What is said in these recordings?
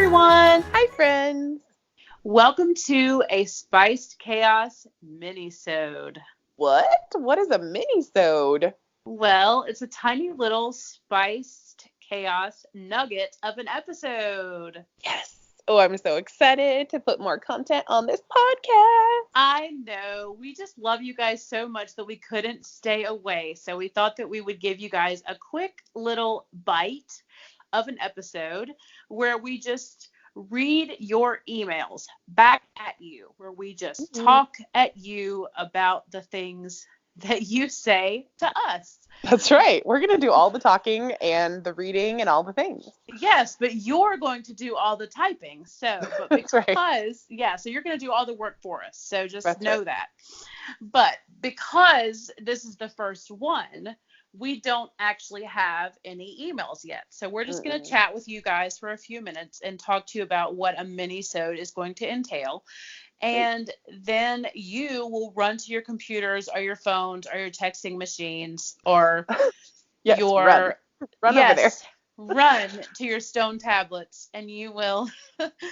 everyone. Hi, friends. Welcome to a Spiced Chaos mini-sode. What? What is a mini-sode? Well, it's a tiny little spiced chaos nugget of an episode. Yes. Oh, I'm so excited to put more content on this podcast. I know. We just love you guys so much that we couldn't stay away. So we thought that we would give you guys a quick little bite of an episode where we just read your emails back at you, where we just talk at you about the things that you say to us. That's right. We're going to do all the talking and the reading and all the things. Yes, but you're going to do all the typing. So, but because, That's right. yeah, so you're going to do all the work for us. So just That's know right. that. But because this is the first one, we don't actually have any emails yet. So we're just going to chat with you guys for a few minutes and talk to you about what a mini-sode is going to entail. And then you will run to your computers or your phones or your texting machines or Yes, your run over there. Run to your stone tablets and you will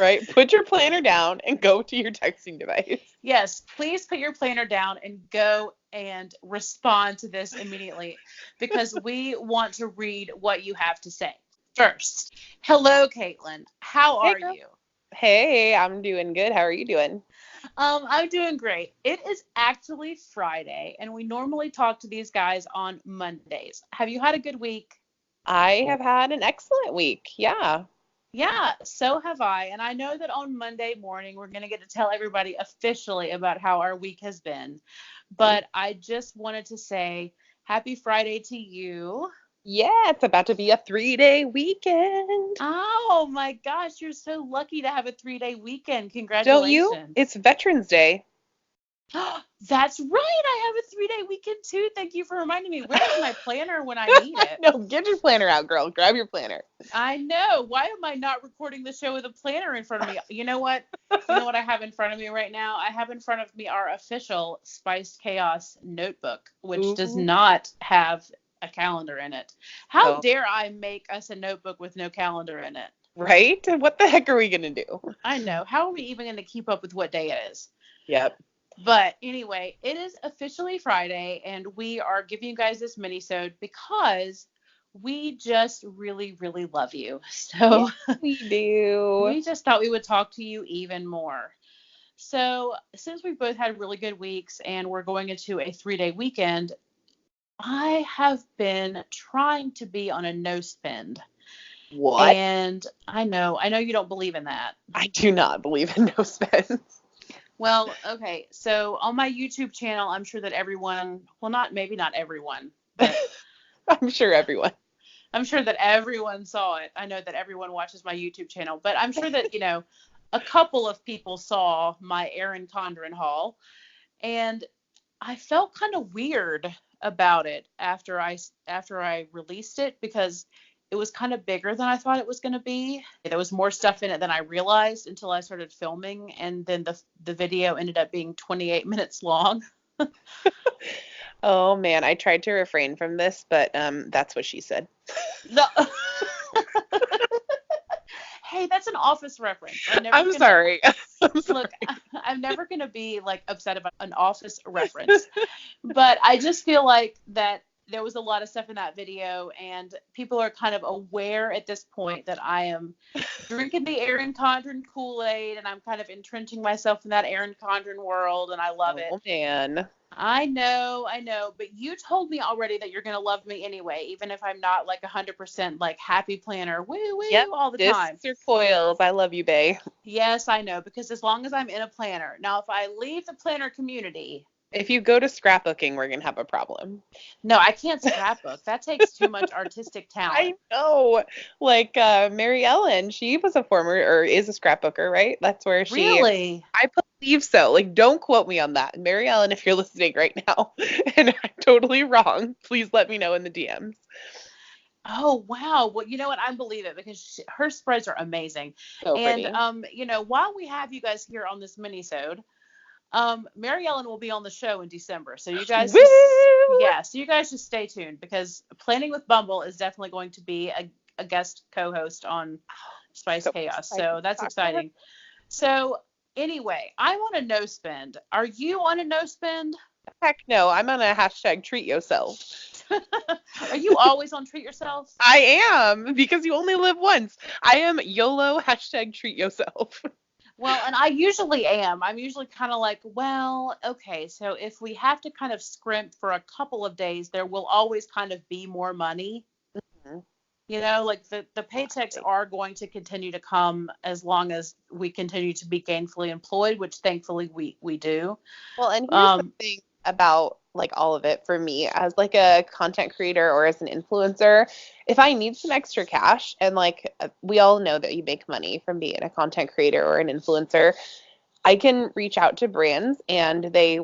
Right. Put your planner down and go to your texting device. Yes, please put your planner down and go and respond to this immediately because we want to read what you have to say. First, hello, Caitlin. How are girl. you? Hey, I'm doing good. How are you doing? I'm doing great. It is actually Friday, and we normally talk to these guys on Mondays. Have you had a good week? I have had an excellent week. Yeah. Yeah, so have I. And I know that on Monday morning, we're going to get to tell everybody officially about how our week has been. But I just wanted to say happy Friday to you. Yeah, it's about to be a 3-day weekend. Oh my gosh, you're so lucky to have a 3-day weekend. Congratulations. Don't you? It's Veterans Day. That's right. I have a 3-day weekend too. Thank you for reminding me. Where's my planner when I need it? No, get your planner out, girl. Grab your planner. I know. Why am I not recording the show with a planner in front of me? You know what? I have in front of me right now? I have in front of me our official Spiced Chaos notebook, which does not have a calendar in it. How dare I make us a notebook with no calendar in it? Right? What the heck are we going to do? I know. How are we even going to keep up with what day it is? Yep. But anyway, it is officially Friday, and we are giving you guys this mini-sode because we just really, really love you. So yes, we do. We just thought we would talk to you even more. So since we both had really good weeks and we're going into a 3-day weekend, I have been trying to be on a no spend. What? And I know you don't believe in that. I do not believe in no spends. Well, okay. So on my YouTube channel, I'm sure that everyone, well, maybe not everyone, but I'm sure everyone. I'm sure that everyone saw it. I know that everyone watches my YouTube channel, but I'm sure that, a couple of people saw my Erin Condren haul, and I felt kind of weird about it after I released it because it was kind of bigger than I thought it was going to be. There was more stuff in it than I realized until I started filming, and then the video ended up being 28 minutes long. Oh man, I tried to refrain from this, but that's what she said. No. Hey, that's an Office reference. I'm sorry. Look, I'm never going to be upset about an Office reference, but I just feel like that there was a lot of stuff in that video, and people are kind of aware at this point that I am drinking the Erin Condren Kool-Aid, and I'm kind of entrenching myself in that Erin Condren world, and I love it. Oh, man. I know, but you told me already that you're going to love me anyway, even if I'm not 100% happy planner, woo, all the time. Discs or coils, I love you, bae. Yes, I know, because as long as I'm in a planner. Now, if I leave the planner community, if you go to scrapbooking, we're going to have a problem. No, I can't scrapbook. That takes too much artistic talent. I know. Mary Ellen, she was is a scrapbooker, right? That's where she... Really? I believe so. Don't quote me on that. Mary Ellen, if you're listening right now, and I'm totally wrong, please let me know in the DMs. Oh, wow. Well, you know what? I believe it because her spreads are amazing. So pretty. And, while we have you guys here on this mini-sode, Mary Ellen will be on the show in December. So you guys, so you guys just stay tuned because Planning with Bumble is definitely going to be a guest co-host on Spice So Chaos. excited So to that's talk to her. exciting. So anyway, I'm on a no spend. Are you on a no spend? Heck no, I'm on a hashtag treat yourself. Are you always on treat yourself? I am, because you only live once. I am YOLO hashtag treat yourself. Well, and I usually am. I'm usually kind of like, well, okay, so if we have to kind of scrimp for a couple of days, there will always kind of be more money. Mhm. You know, like the paychecks Exactly. are going to continue to come as long as we continue to be gainfully employed, which thankfully we do. Well, and here's the Um, thing about like all of it for me as like a content creator or as an influencer, if I need some extra cash and like we all know that you make money from being a content creator or an influencer, I can reach out to brands and they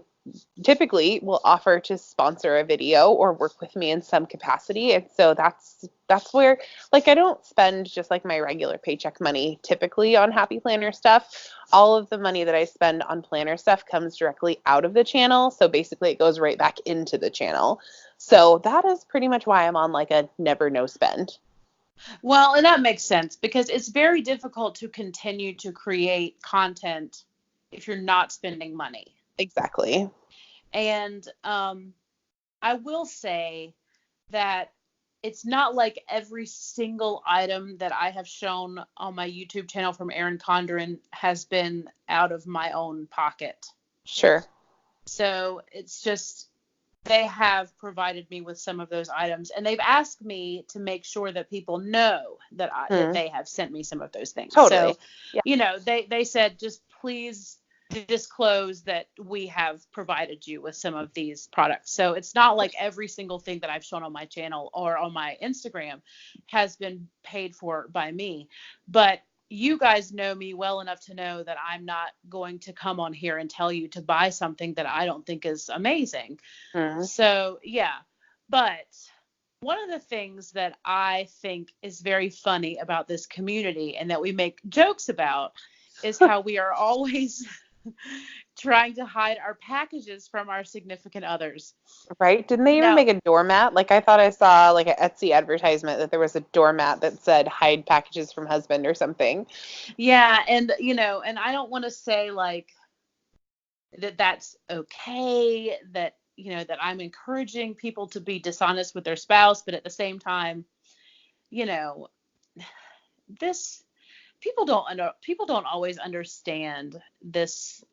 typically will offer to sponsor a video or work with me in some capacity. And so that's where like I don't spend just like my regular paycheck money typically on Happy Planner stuff. All of the money that I spend on planner stuff comes directly out of the channel. So basically it goes right back into the channel. So that is pretty much why I'm on like a never no spend. well, and that makes sense because it's very difficult to continue to create content if you're not spending money. Exactly. And I will say that it's not like every single item that I have shown on my YouTube channel from Erin Condren has been out of my own pocket. Sure. So it's just they have provided me with some of those items, and they've asked me to make sure that people know that Hmm. they have sent me some of those things. Totally. So, Yeah. they said just please disclose that we have provided you with some of these products. So it's not like every single thing that I've shown on my channel or on my Instagram has been paid for by me, but you guys know me well enough to know that I'm not going to come on here and tell you to buy something that I don't think is amazing. Hmm. So, yeah. But one of the things that I think is very funny about this community and that we make jokes about is how we are always trying to hide our packages from our significant others. Right? Didn't they even Now, make a doormat? Like I thought I saw like an Etsy advertisement that there was a doormat that said hide packages from husband or something. yeah, and and I don't want to say like that that's okay, that that I'm encouraging people to be dishonest with their spouse, but at the same time, you know, this people don't always understand this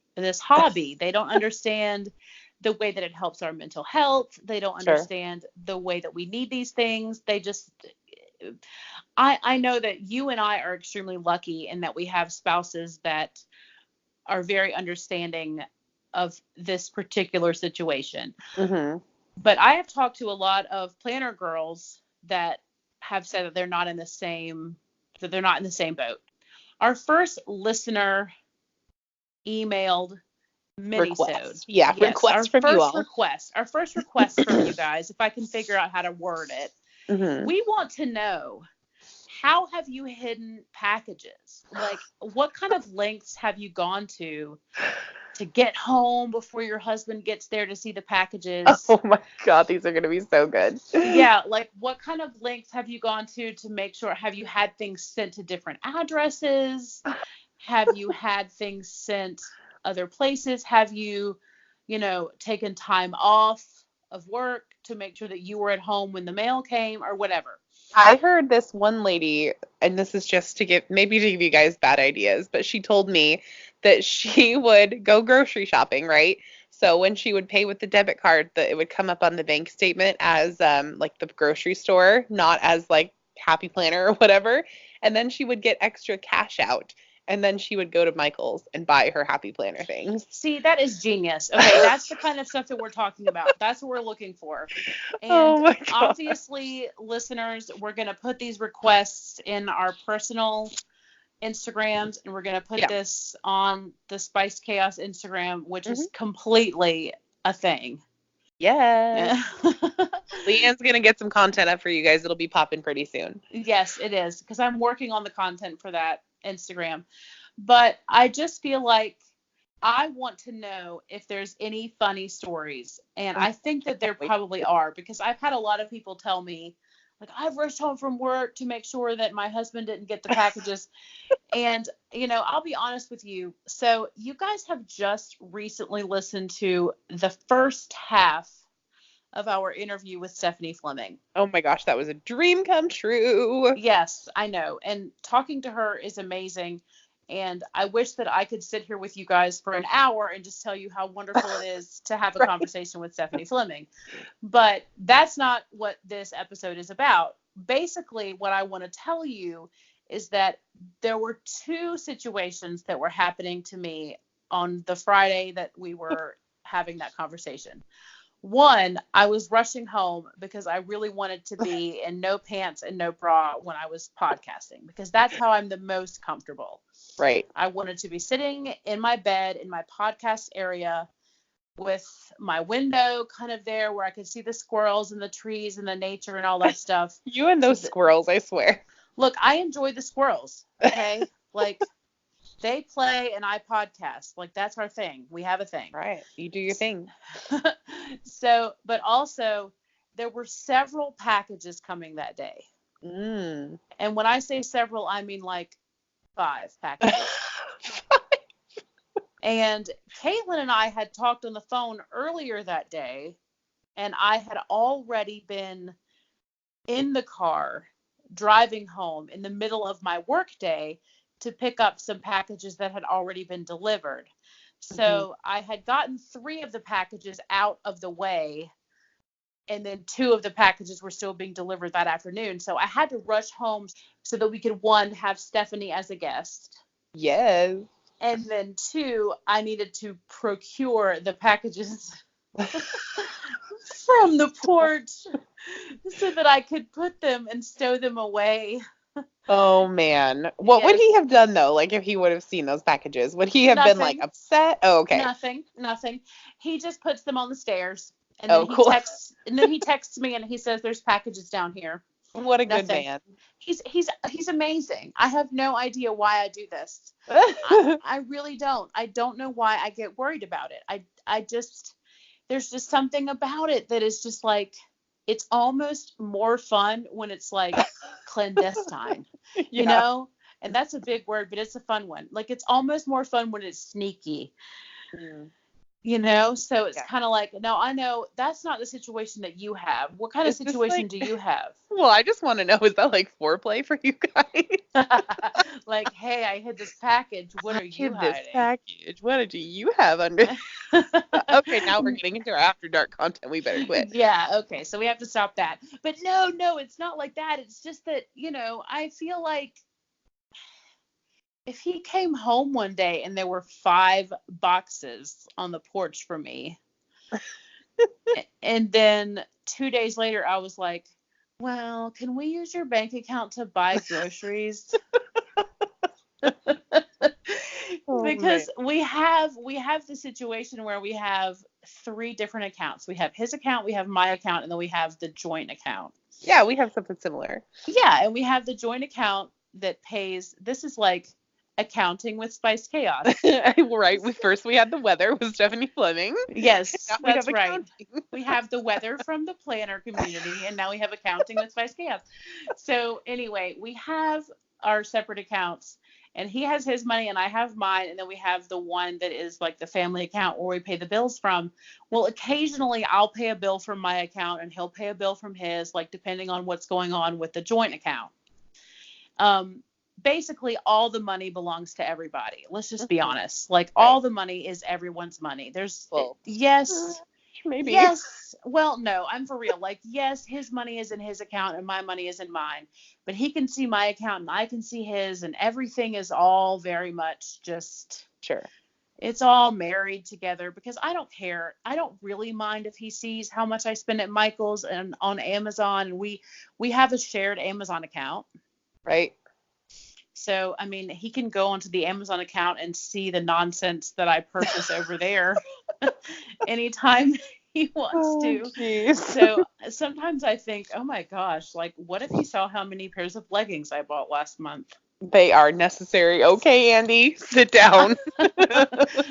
hobby. They don't understand the way that it helps our mental health. They don't Sure. understand the way that we need these things. They just I know that you and I are extremely lucky in that we have spouses that are very understanding of this particular situation. Mhm. But I have talked to a lot of planner girls that have said that they're not in the same boat. Our first listener emailed minisode. Request. Yeah, Yes, request from you all. our first request from you guys, if I can figure out how to word it. Mhm. We want to know, how have you hidden packages? Like, what kind of lengths have you gone to get home before your husband gets there to see the packages? Oh my God, these are gonna be so good. Yeah, like what kind of lengths have you gone to make sure, have you had things sent to different addresses? Have you had things sent other places? Have you, taken time off of work to make sure that you were at home when the mail came or whatever? I heard this one lady, and this is just to give maybe to give you guys bad ideas, but she told me that she would go grocery shopping, right? So when she would pay with the debit card, that it would come up on the bank statement as like the grocery store, not as like Happy Planner or whatever. And then she would get extra cash out, and then she would go to Michael's and buy her Happy Planner things. See, that is genius. Okay, that's the kind of stuff that we're talking about. That's what we're looking for. And Oh my God. obviously, listeners, we're going to put these requests in our personal Instagrams, and we're going to put Yeah. this on the Spiced Chaos Instagram, which Hmm. is completely a thing. Yes. Yeah. Leanne's gonna get some content up for you guys. It'll be popping pretty soon. Yes, it is, because I'm working on the content for that Instagram. But I just feel like I want to know if there's any funny stories. And Oh, I think I that can't there wait. probably are, because I've had a lot of people tell me, Like, I've rushed home from work to make sure that my husband didn't get the packages. And, I'll be honest with you. So you guys have just recently listened to the first half of our interview with Stephanie Fleming. Oh my gosh, that was a dream come true. Yes, I know. And talking to her is amazing. And I wish that I could sit here with you guys for an hour and just tell you how wonderful it is to have a conversation with Stephanie Fleming. But that's not what this episode is about. Basically, what I want to tell you is that there were two situations that were happening to me on the Friday that we were having that conversation. One, I was rushing home because I really wanted to be in no pants and no bra when I was podcasting, because that's how I'm the most comfortable. Right. I wanted to be sitting in my bed in my podcast area with my window kind of there where I could see the squirrels and the trees and the nature and all that stuff. You and those squirrels, I swear. Look, I enjoy the squirrels, okay? Like, they play and I podcast. Like, that's our thing. We have a thing. Right. You do your thing. So, but also, there were several packages coming that day. Mm. And when I say several, I mean like 5 packages. And Caitlin and I had talked on the phone earlier that day, and I had already been in the car driving home in the middle of my work day to pick up some packages that had already been delivered. So I had gotten 3 of the packages out of the way, and then 2 of the packages were still being delivered that afternoon. So I had to rush home so that we could, 1, have Stephanie as a guest. Yes. And then 2, I needed to procure the packages from the porch so that I could put them and stow them away. Oh man. What would he have done though? Like if he would have seen those packages, would he have been like upset? Oh, okay. Nothing. He just puts them on the stairs, and then he texts me and he says, "There's packages down here." What a good man. He's amazing. I have no idea why I do this. I really don't. I don't know why I get worried about it. I just, there's just something about it that is just like, it's almost more fun when it's like clandestine, you know? And that's a big word, but it's a fun one. Like, it's almost more fun when it's sneaky. You know, so it's kind of like, no, I know that's not the situation that you have. What kind of situation do you have? Well, I just want to know, is that like foreplay for you guys? Like, hey, I hid this package. What are you hiding? This package. What do you have under? Okay, now we're getting into our after dark content. We better quit. Yeah. Okay. So we have to stop that. But no, it's not like that. It's just that, I feel like if he came home one day and there were 5 boxes on the porch for me, and then 2 days later I was like, well, can we use your bank account to buy groceries? Because we have the situation where we have 3 different accounts. We have his account, we have my account, and then we have the joint account. Yeah, we have something similar. Yeah, and we have the joint account that pays, this is like accounting with Spiced Chaos. Right. We had the weather with Stephanie Fleming. Yes, that's right. We have the weather from the planner community, and now we have accounting with Spiced Chaos. So anyway, we have our separate accounts, and he has his money and I have mine, and then we have the one that is like the family account where we pay the bills from. Well, occasionally I'll pay a bill from my account and he'll pay a bill from his, like depending on what's going on with the joint account. Basically all the money belongs to everybody. Let's just be honest. Like all the money is everyone's money. Maybe. Yes. Well, no, I'm for real. Like, yes, his money is in his account and my money is in mine, but he can see my account and I can see his, and everything is all very much just, it's all married together, because I don't care. I don't really mind if he sees how much I spend at Michael's and on Amazon, and we have a shared Amazon account. Right. So, I mean, he can go onto the Amazon account and see the nonsense that I purchase over there anytime he wants to. Geez. So sometimes I think, oh my gosh, like, what if he saw how many pairs of leggings I bought last month? They are necessary. Okay, Andy, sit down.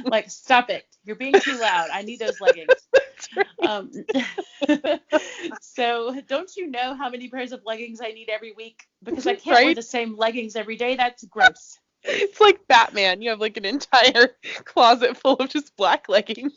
Like, stop it. You're being too loud. I need those leggings. That's right. So don't you know how many pairs of leggings I need every week? Because I can't wear Right? the same leggings every day. That's gross. It's like Batman. You have like an entire closet full of just black leggings.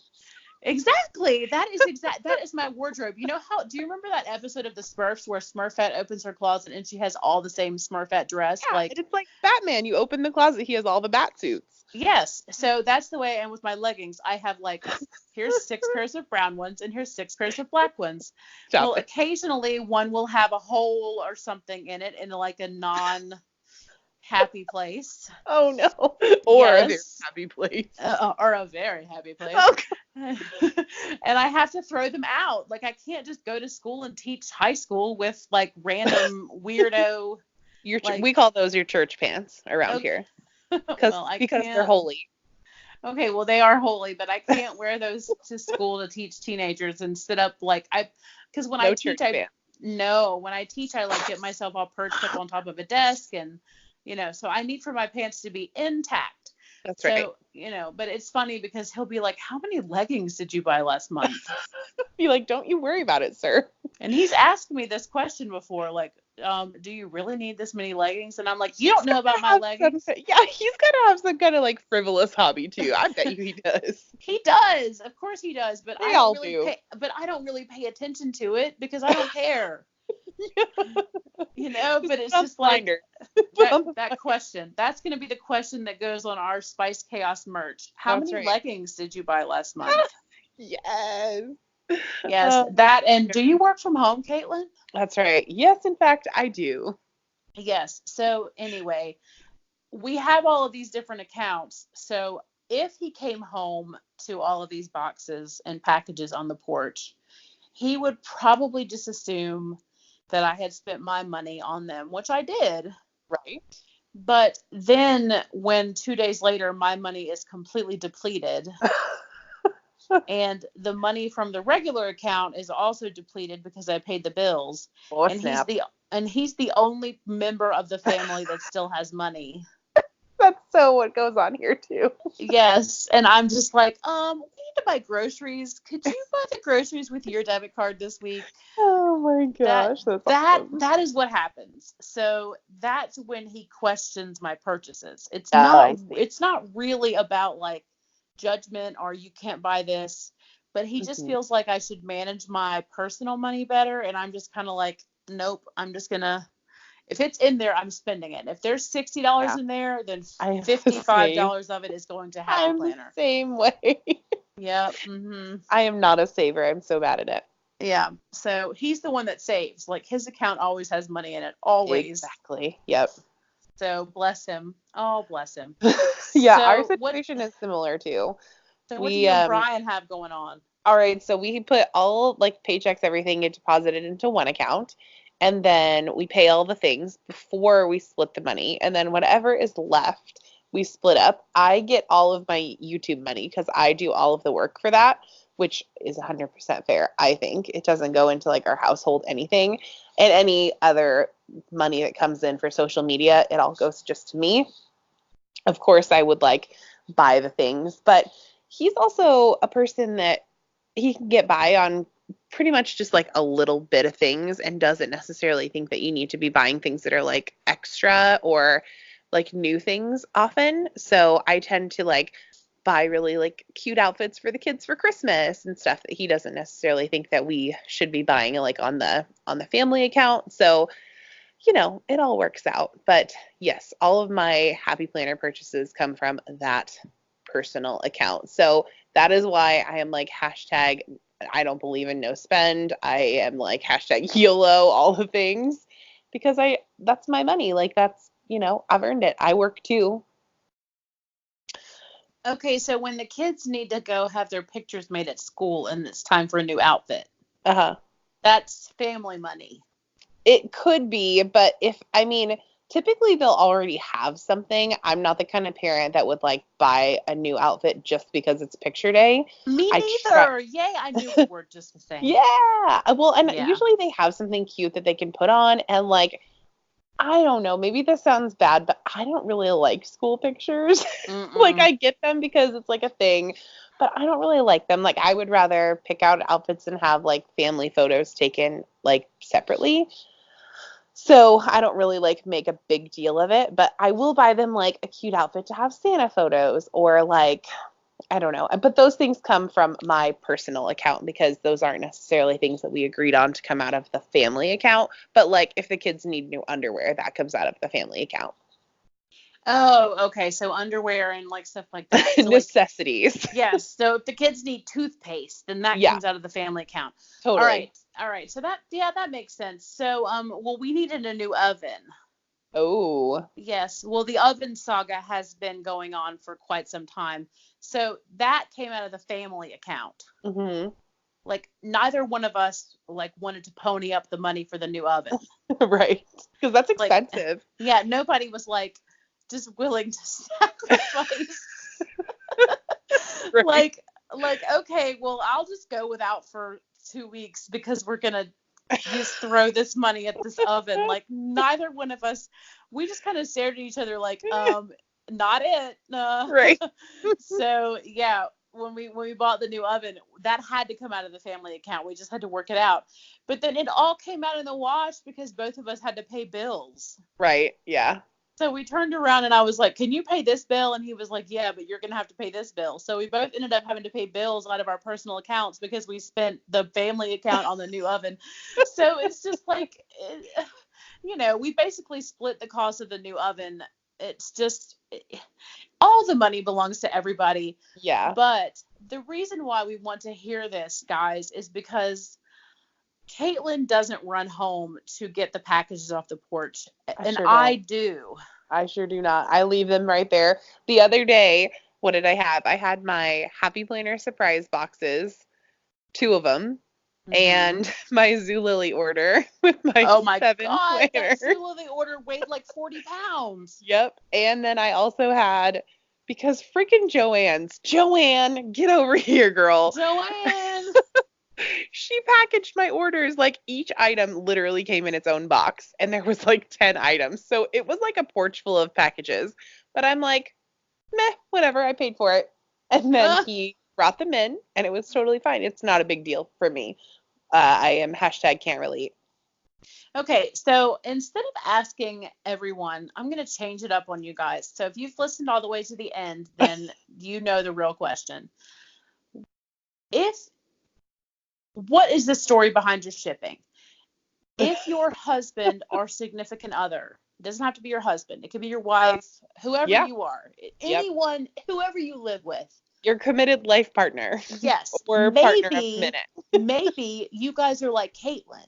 Exactly. That is my wardrobe. You know how, do you remember that episode of the Smurfs where Smurfette opens her closet and she has all the same Smurfette dress? Yeah, Like, and it's like Batman. You open the closet, he has all the bat suits. yes. So that's the way I am with my leggings. I have like, here's 6 pairs of brown ones and here's 6 pairs of black ones. Stop Well, it. occasionally one will have a hole or something in it in like a non happy place. Oh no. Or a very Yes. happy place. Or a very happy place. Okay. And I have to throw them out. Like, I can't just go to school and teach high school with like random weirdo. We call those your church pants around Okay. here. Well, I Because can't. they're holy. Okay, well, they are holy, but I can't wear those to school to teach teenagers and sit up like because when I teach, when I teach, I like get myself all perched up on top of a desk and, so I need for my pants to be intact. That's right. So, but it's funny because he'll be like, how many leggings did you buy last month? Be like, don't you worry about it, sir. And he's asked me this question before, like, do you really need this many leggings? And I'm like, you don't know about my leggings. Yeah, he's got to have some kind of like frivolous hobby too. I bet you he does. He does. Of course he does. But I don't really pay attention to it because I don't care. But it's just like that question. That's going to be the question that goes on our Spice Chaos merch. How many leggings did you buy last month? Yes. Yes, that. And do you work from home, Caitlin? That's right. Yes, in fact, I do. Yes. So anyway, we have all of these different accounts. So if he came home to all of these boxes and packages on the porch, he would probably just assume that I had spent my money on them, which I did. Right. But then when 2 days later, my money is completely depleted and the money from the regular account is also depleted because I paid the bills. Oh, and snap. he's the only member of the family that still has money. That's so what goes on here too. Yes. And I'm just like, we need to buy groceries. Could you buy the groceries with your debit card this week? Oh my gosh. That's awesome. That is what happens. So that's when he questions my purchases. It's not really about like judgment or you can't buy this, but he just feels like I should manage my personal money better. And I'm just kind of like, nope, I'm just gonna, if it's in there, I'm spending it. If there's $60 in there, then $55 of it is going to Happy Planner. I'm the same way. Yep. Mm-hmm. I am not a saver. I'm so bad at it. Yeah. So he's the one that saves. Like his account always has money in it. Always. Exactly. Yep. So bless him. Oh, bless him. Yeah, so our situation is similar too. So what do you and Brian have going on? All right, so we put all like paychecks, everything get deposited into one account, and then we pay all the things before we split the money, and then whatever is left, we split up. I get all of my YouTube money because I do all of the work for that, which is 100% fair. I think it doesn't go into like our household anything, and any other money that comes in for social media, it all goes just to me. Of course, I would like buy the things, but he's also a person that he can get by on pretty much just like a little bit of things and doesn't necessarily think that you need to be buying things that are like extra or like new things often. So I tend to like buy really like cute outfits for the kids for Christmas and stuff that he doesn't necessarily think that we should be buying like on the family account. So, it all works out. But yes, all of my Happy Planner purchases come from that personal account. So that is why I am like hashtag I don't believe in no spend. I am like hashtag YOLO, all the things, because that's my money. Like that's, I've earned it. I work too. Okay, so when the kids need to go have their pictures made at school and it's time for a new outfit, that's family money. It could be, but typically they'll already have something. I'm not the kind of parent that would like buy a new outfit just because it's picture day. Me neither. Yay, I knew we were just the same. Yeah. Well, and usually they have something cute that they can put on, and like, I don't know, maybe this sounds bad, but I don't really like school pictures. Like I get them because it's like a thing, but I don't really like them. Like, I would rather pick out outfits and have like family photos taken like separately. So I don't really like make a big deal of it, but I will buy them like a cute outfit to have Santa photos or like, I don't know. But those things come from my personal account because those aren't necessarily things that we agreed on to come out of the family account. But like if the kids need new underwear, that comes out of the family account. Oh, okay. So underwear and like stuff like that. So like, Necessities. yes. So if the kids need toothpaste, then that Yeah, comes out of the family account. All totally. right. All right. So that, yeah, that makes sense. So, well, we needed a new oven. Oh. Yes. Well, the oven saga has been going on for quite some time. So that came out of the family account. Hmm. Like neither one of us like wanted to pony up the money for the new oven. Right. Because that's Like, expensive. yeah, nobody was like just willing to sacrifice. Right. like okay, well, I'll just go without for 2 weeks because we're gonna just throw this money at this oven. Like neither one of us, we just kind of stared at each other like, not it. Right. So yeah, when we bought the new oven, that had to come out of the family account. We just had to work it out. But then it all came out in the wash because both of us had to pay bills. Right. Yeah. So we turned around and I was like, "Can you pay this bill?" And he was like, "Yeah, but you're going to have to pay this bill." So we both ended up having to pay bills out of our personal accounts because we spent the family account on the new oven. So it's just like, we basically split the cost of the new oven. It's just all the money belongs to everybody. Yeah. But the reason why we want to hear this, guys, is because Caitlin doesn't run home to get the packages off the porch, I and sure I don't. do. I sure do not. I leave them right there. The other day, what did I have? I had my Happy Planner surprise boxes, two of them, Hmm. and my Zulily order with my Oh my 7 God, that planners. Zula they ordered weighed like 40 pounds. Yep. And then I also had, because freaking Joanne, get over here, girl. Joanne. She packaged my orders. Like each item literally came in its own box, and there was like 10 items. So it was like a porch full of packages. But I'm like, meh, whatever, I paid for it. And then he brought them in, and it was totally fine. It's not a big deal for me. I am hashtag can't relate. Okay, so instead of asking everyone, I'm going to change it up on you guys. So if you've listened all the way to the end, then you know the real question. If What is the story behind your shipping? If your husband or significant other, it doesn't have to be your husband, it could be your wife, whoever Yeah. you are, Yep. anyone, whoever you live with. Your committed life partner Yes, or partner of the maybe, minute. maybe you guys are like Caitlin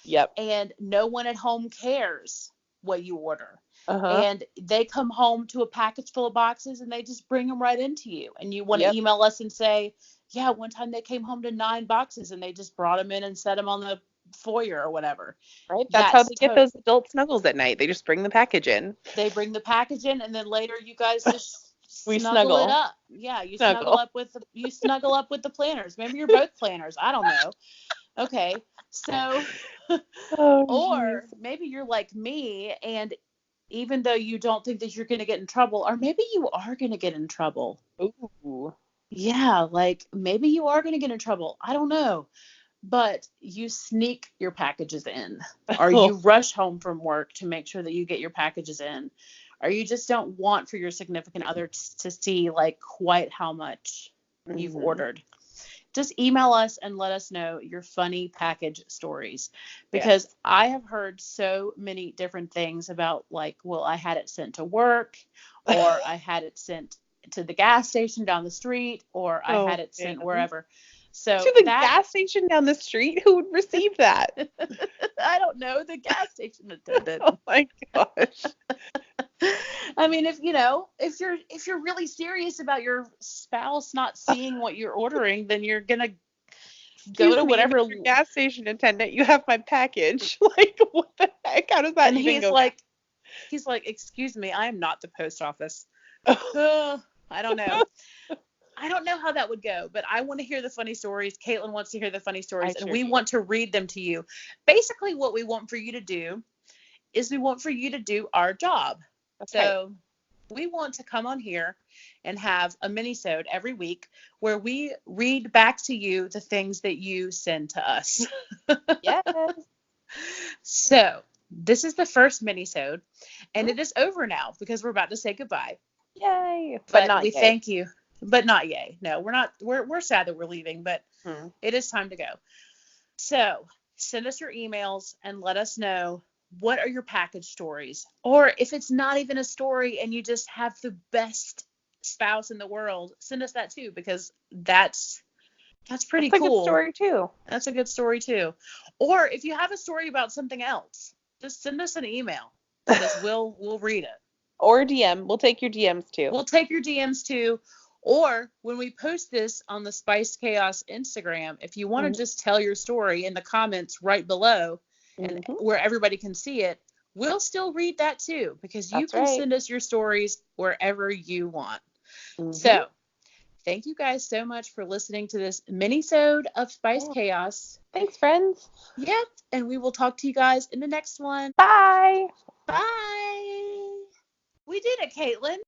Yep. and no one at home cares what you order. Uh-huh. And they come home to a package full of boxes and they just bring them right into you. And you want to Yep. email us and say, yeah, one time they came home to 9 boxes and they just brought them in and set them on the foyer or whatever. Right. That's how That's they get those adult snuggles at night. They just bring the package in. They bring the package in and then later you guys just We snuggle it snuggle. up. Yeah, you snuggle Snuggle. up with the planners. Maybe you're both planners. I don't know. Okay. So Oh, jeez. or maybe you're like me and even though you don't think that you're going to get in trouble, or maybe you are going to get in trouble. Ooh. Yeah, like maybe you are going to get in trouble. I don't know. But you sneak your packages in, or you rush home from work to make sure that you get your packages in, or you just don't want for your significant other to see like quite how much you've Hmm. ordered. Just email us and let us know your funny package stories because Yes. I have heard so many different things about like, well, I had it sent to work or I had it sent to the gas station down the street or I Oh, had it sent man. wherever. So To the that gas station down the street? Who would receive that? I don't know, the gas station attendant. Oh my gosh. I mean, if you're really serious about your spouse not seeing what you're ordering, then you're gonna go Excuse to me, whatever. Mr. Gas Station attendant, you have my package. Like, what the heck? How does that And even he's go down? like, excuse me, I am not the post office. I don't know. I don't know how that would go, but I want to hear the funny stories. Caitlin wants to hear the funny I stories, and sure we do. want to read them to you. Basically, what we want for you to do is we want for you to do our job. That's right. So we want to come on here and have a mini-sode every week where we read back to you the things that you send to us. Yes. So this is the first mini-sode, and it is over now because we're about to say goodbye. Yay. But But not we yay. thank you. But not yay. No, we're not. We're sad that we're leaving, but Hmm. it is time to go. So send us your emails and let us know, what are your package stories? Or if it's not even a story and you just have the best spouse in the world, send us that too, because that's pretty That's a good cool. story too. That's a good story too. Or if you have a story about something else, just send us an email because we'll read it. Or DM. We'll take your DMs too. We'll take your DMs too. Or when we post this on the Spice Chaos Instagram, if you want to just tell your story in the comments right below and where everybody can see it, we'll still read that too, because you can send us your stories wherever you want. So thank you guys so much for listening to this mini-sode of Spice Chaos. Thanks, friends. Yep. And we will talk to you guys in the next one. Bye. Bye. We did it, Caitlin.